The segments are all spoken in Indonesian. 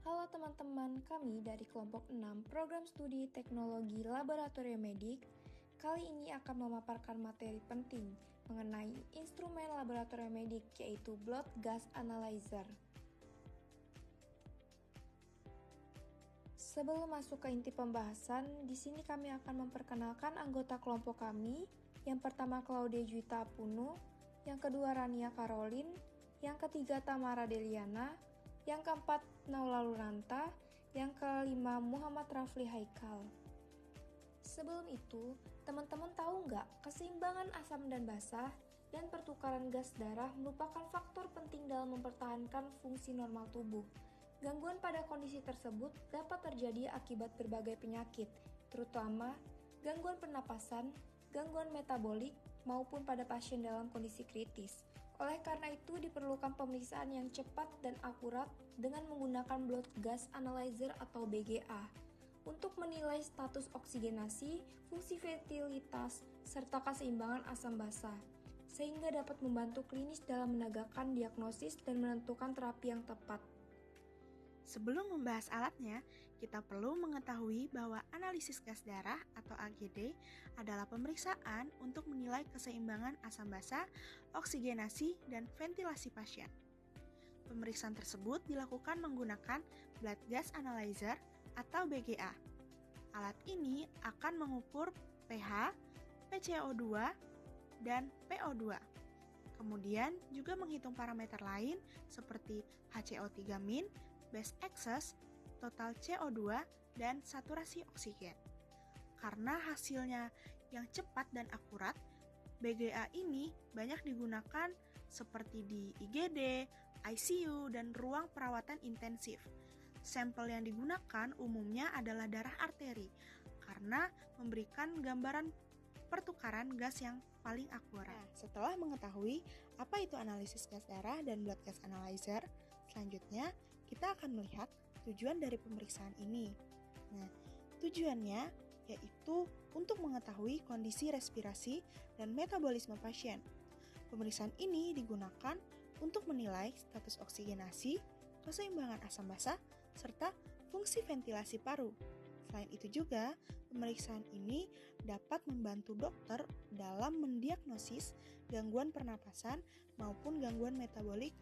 Halo teman-teman, kami dari kelompok 6 Program Studi Teknologi Laboratorium Medik. Kali ini akan memaparkan materi penting mengenai instrumen laboratorium medik, yaitu Blood Gas Analyzer. Sebelum masuk ke inti pembahasan, di sini kami akan memperkenalkan anggota kelompok kami. Yang pertama Claudia Juwita Apuno, yang kedua Rania Caroline, yang ketiga Tamara Deliana, yang keempat Naula Luranta, yang kelima Muhammad Rafli Haikal. Sebelum itu, teman-teman tahu nggak keseimbangan asam dan basa dan pertukaran gas darah merupakan faktor penting dalam mempertahankan fungsi normal tubuh. Gangguan pada kondisi tersebut dapat terjadi akibat berbagai penyakit, terutama gangguan pernapasan, gangguan metabolik, maupun pada pasien dalam kondisi kritis. Oleh karena itu, diperlukan pemeriksaan yang cepat dan akurat dengan menggunakan Blood Gas Analyzer atau BGA untuk menilai status oksigenasi, fungsi vitalitas, serta keseimbangan asam basa, sehingga dapat membantu klinis dalam menegakkan diagnosis dan menentukan terapi yang tepat. Sebelum membahas alatnya, kita perlu mengetahui bahwa analisis gas darah atau AGD adalah pemeriksaan untuk menilai keseimbangan asam basa, oksigenasi, dan ventilasi pasien. Pemeriksaan tersebut dilakukan menggunakan Blood Gas Analyzer atau BGA. Alat ini akan mengukur pH, PCO2, dan PO2. Kemudian juga menghitung parameter lain seperti HCO3-, base excess, total CO2, dan saturasi oksigen. Karena hasilnya yang cepat dan akurat, BGA ini banyak digunakan seperti di IGD, ICU, dan ruang perawatan intensif. Sampel yang digunakan umumnya adalah darah arteri, karena memberikan gambaran pertukaran gas yang paling akurat. Setelah mengetahui apa itu analisis gas darah dan blood gas analyzer, selanjutnya kita akan melihat tujuan dari pemeriksaan ini. Nah, tujuannya yaitu untuk mengetahui kondisi respirasi dan metabolisme pasien. Pemeriksaan ini digunakan untuk menilai status oksigenasi, keseimbangan asam basa, serta fungsi ventilasi paru. Selain itu juga, pemeriksaan ini dapat membantu dokter dalam mendiagnosis gangguan pernapasan maupun gangguan metabolik,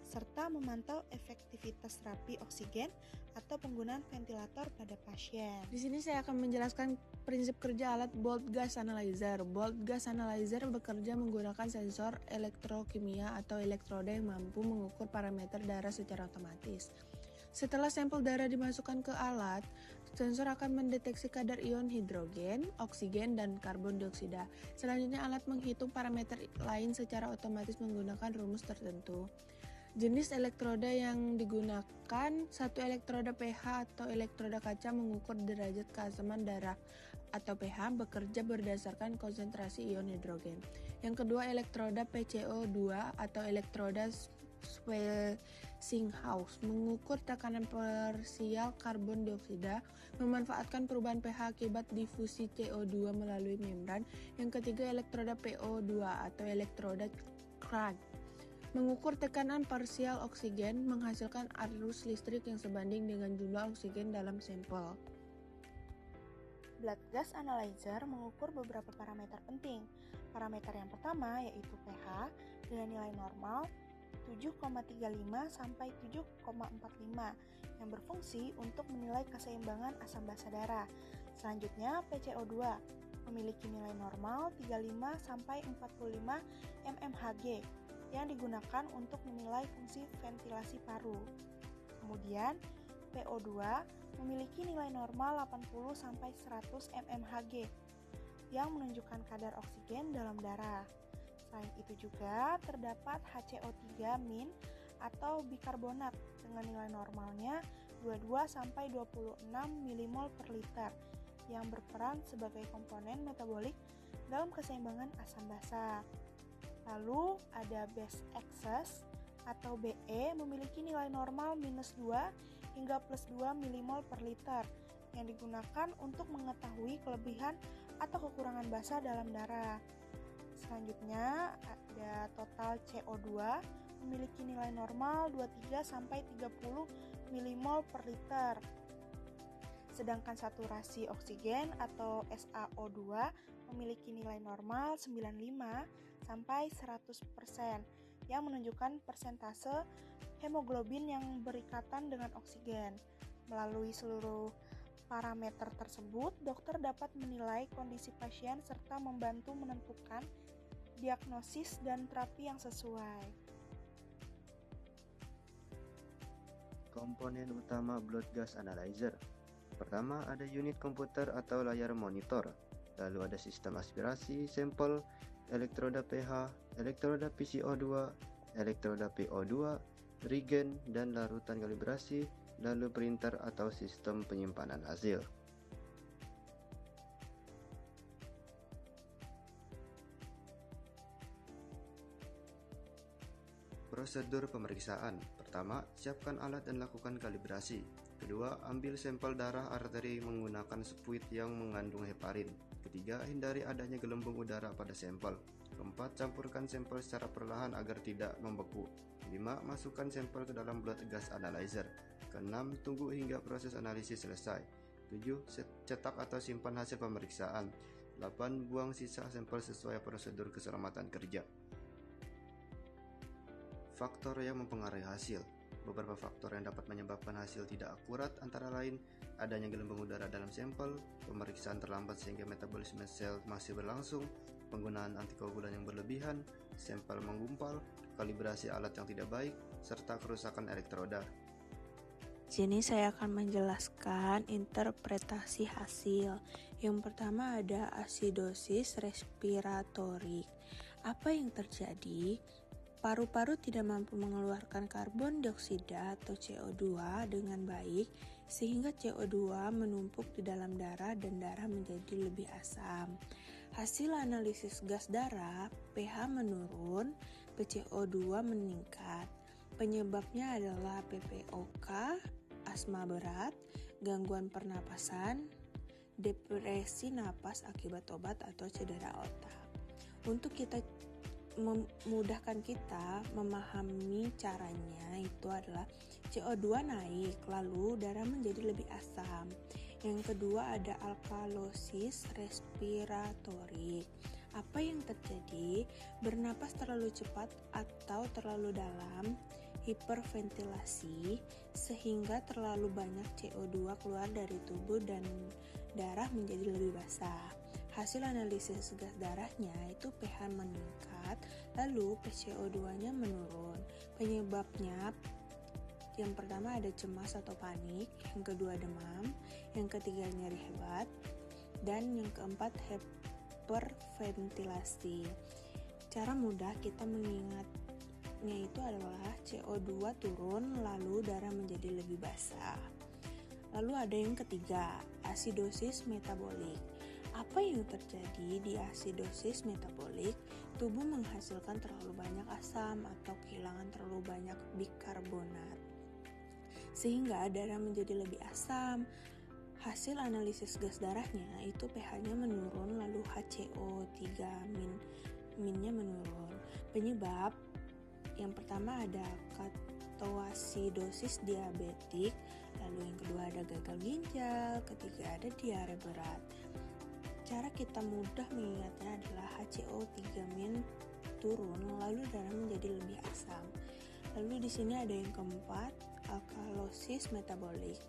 serta memantau efektivitas terapi oksigen atau penggunaan ventilator pada pasien. Di sini saya akan menjelaskan prinsip kerja alat Blood Gas Analyzer. Blood Gas Analyzer bekerja menggunakan sensor elektrokimia atau elektroda yang mampu mengukur parameter darah secara otomatis. Setelah sampel darah dimasukkan ke alat, sensor akan mendeteksi kadar ion hidrogen, oksigen, dan karbon dioksida. Selanjutnya alat menghitung parameter lain secara otomatis menggunakan rumus tertentu. Jenis elektroda yang digunakan, satu elektroda pH atau elektroda kaca mengukur derajat keasaman darah atau pH bekerja berdasarkan konsentrasi ion hidrogen. Yang kedua elektroda PCO2 atau elektroda Westinghouse mengukur tekanan parsial karbon dioksida, memanfaatkan perubahan pH akibat difusi CO2 melalui membran. Yang ketiga elektroda PO2 atau elektroda Krag mengukur tekanan parsial oksigen, menghasilkan arus listrik yang sebanding dengan jumlah oksigen dalam sampel. Blood Gas Analyzer mengukur beberapa parameter penting. Parameter yang pertama yaitu pH dengan nilai normal 7,35 sampai 7,45 yang berfungsi untuk menilai keseimbangan asam basa darah. Selanjutnya PCO2 memiliki nilai normal 35 sampai 45 mmHg yang digunakan untuk menilai fungsi ventilasi paru. Kemudian PO2 memiliki nilai normal 80 sampai 100 mmHg yang menunjukkan kadar oksigen dalam darah. Selain itu juga terdapat HCO3- atau bikarbonat dengan nilai normalnya 22 sampai 26 mmol per liter yang berperan sebagai komponen metabolik dalam keseimbangan asam basa. Lalu ada base excess atau BE memiliki nilai normal -2 hingga +2 mmol per liter yang digunakan untuk mengetahui kelebihan atau kekurangan basa dalam darah. Selanjutnya ada total CO2 memiliki nilai normal 23 sampai 30 mmol mol per liter. Sedangkan saturasi oksigen atau SaO2 memiliki nilai normal 95 sampai 100% yang menunjukkan persentase hemoglobin yang berikatan dengan oksigen. Melalui seluruh parameter tersebut, dokter dapat menilai kondisi pasien serta membantu menentukan diagnosis dan terapi yang sesuai. Komponen utama blood gas analyzer. Pertama, ada unit komputer atau layar monitor. Lalu ada sistem aspirasi sampel, elektroda pH, elektroda PCO2, elektroda PO2, regen dan larutan kalibrasi, lalu printer atau sistem penyimpanan hasil. Prosedur pemeriksaan. Pertama, siapkan alat dan lakukan kalibrasi. Kedua, ambil sampel darah arteri menggunakan spuit yang mengandung heparin. Ketiga, hindari adanya gelembung udara pada sampel. Keempat, campurkan sampel secara perlahan agar tidak membeku. 5. Masukkan sampel ke dalam blood gas analyzer. Keenam, tunggu hingga proses analisis selesai. 7. Cetak atau simpan hasil pemeriksaan. 8. Buang sisa sampel sesuai prosedur keselamatan kerja. Faktor yang mempengaruhi hasil. Beberapa faktor yang dapat menyebabkan hasil tidak akurat antara lain adanya gelembung udara dalam sampel, pemeriksaan terlambat sehingga metabolisme sel masih berlangsung, penggunaan antikoagulan yang berlebihan, sampel menggumpal, kalibrasi alat yang tidak baik, serta kerusakan elektroda. Sini saya akan menjelaskan interpretasi hasil. Yang pertama ada asidosis respiratorik. Apa yang terjadi? Paru-paru tidak mampu mengeluarkan karbon dioksida atau CO2 dengan baik sehingga CO2 menumpuk di dalam darah dan darah menjadi lebih asam. Hasil analisis gas darah, pH menurun, PCO2 meningkat. Penyebabnya adalah PPOK, asma berat, gangguan pernapasan, depresi napas akibat obat atau cedera otak. Untuk memudahkan kita memahami caranya itu adalah CO2 naik lalu darah menjadi lebih asam. Yang kedua ada alkalosis respiratorik. Apa yang terjadi? Bernapas terlalu cepat atau terlalu dalam, hiperventilasi sehingga terlalu banyak CO2 keluar dari tubuh dan darah menjadi lebih basah. Hasil analisis gas darahnya itu pH meningkat, lalu PCO2-nya menurun. Penyebabnya yang pertama ada cemas atau panik, yang kedua demam, yang ketiga nyeri hebat, dan yang keempat hiperventilasi. Cara mudah kita mengingatnya itu adalah CO2 turun lalu darah menjadi lebih basah. Lalu ada yang ketiga, asidosis metabolik. Apa yang terjadi di asidosis metabolik? Tubuh menghasilkan terlalu banyak asam atau kehilangan terlalu banyak bikarbonat sehingga darah menjadi lebih asam. Hasil analisis gas darahnya itu pH-nya menurun lalu HCO3- minnya menurun. Penyebab yang pertama ada ketoasidosis diabetik, lalu yang kedua ada gagal ginjal, ketiga ada diare berat. Cara kita mudah mengingatnya adalah HCO3- turun lalu darah menjadi lebih asam. Lalu di sini ada yang keempat, alkalosis metabolik.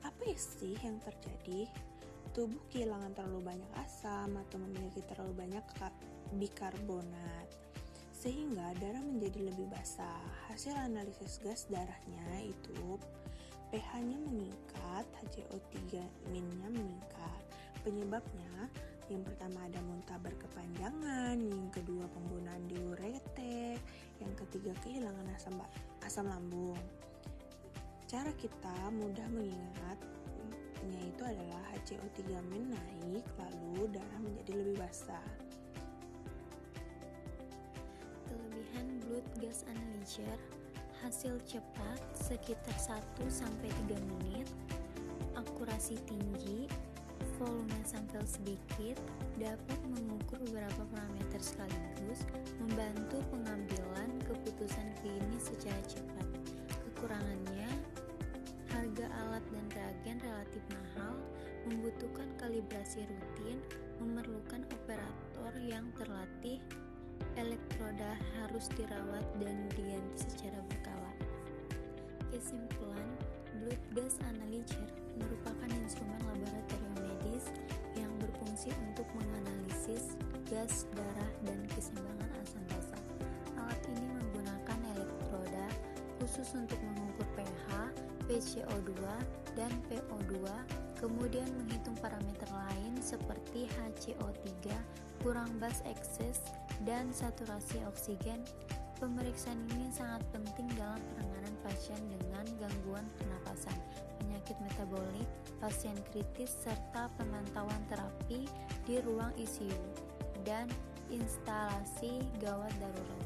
Apa sih yang terjadi? Tubuh kehilangan terlalu banyak asam atau memiliki terlalu banyak bikarbonat sehingga darah menjadi lebih basah. Hasil analisis gas darahnya itu pH-nya meningkat, HCO3- nya meningkat. Penyebabnya yang pertama ada muntah berkepanjangan, yang kedua penggunaan diuretik, yang ketiga kehilangan asam lambung. Cara kita mudah mengingatnya itu adalah HCO3- naik lalu darah menjadi lebih basah. Kelebihan blood gas analyzer, hasil cepat sekitar 1-3 menit, akurasi tinggi, volume sampel sedikit, dapat mengukur beberapa parameter sekaligus, membantu pengambilan keputusan klinis secara cepat. Kekurangannya, harga alat membutuhkan kalibrasi rutin, memerlukan operator yang terlatih, elektroda harus dirawat dan diganti secara berkala. Kesimpulan, blood gas analyzer merupakan instrumen laboratorium medis yang berfungsi untuk menganalisis gas, darah, dan keseimbangan asam basa. Alat ini menggunakan elektroda khusus untuk mengukur pH, PCO2, dan PO2, kemudian menghitung parameter lain seperti HCO3, kurang bas ekses, dan saturasi oksigen. Pemeriksaan ini sangat penting dalam penanganan pasien dengan gangguan pernapasan, penyakit metabolik, pasien kritis, serta pemantauan terapi di ruang ICU dan instalasi gawat darurat.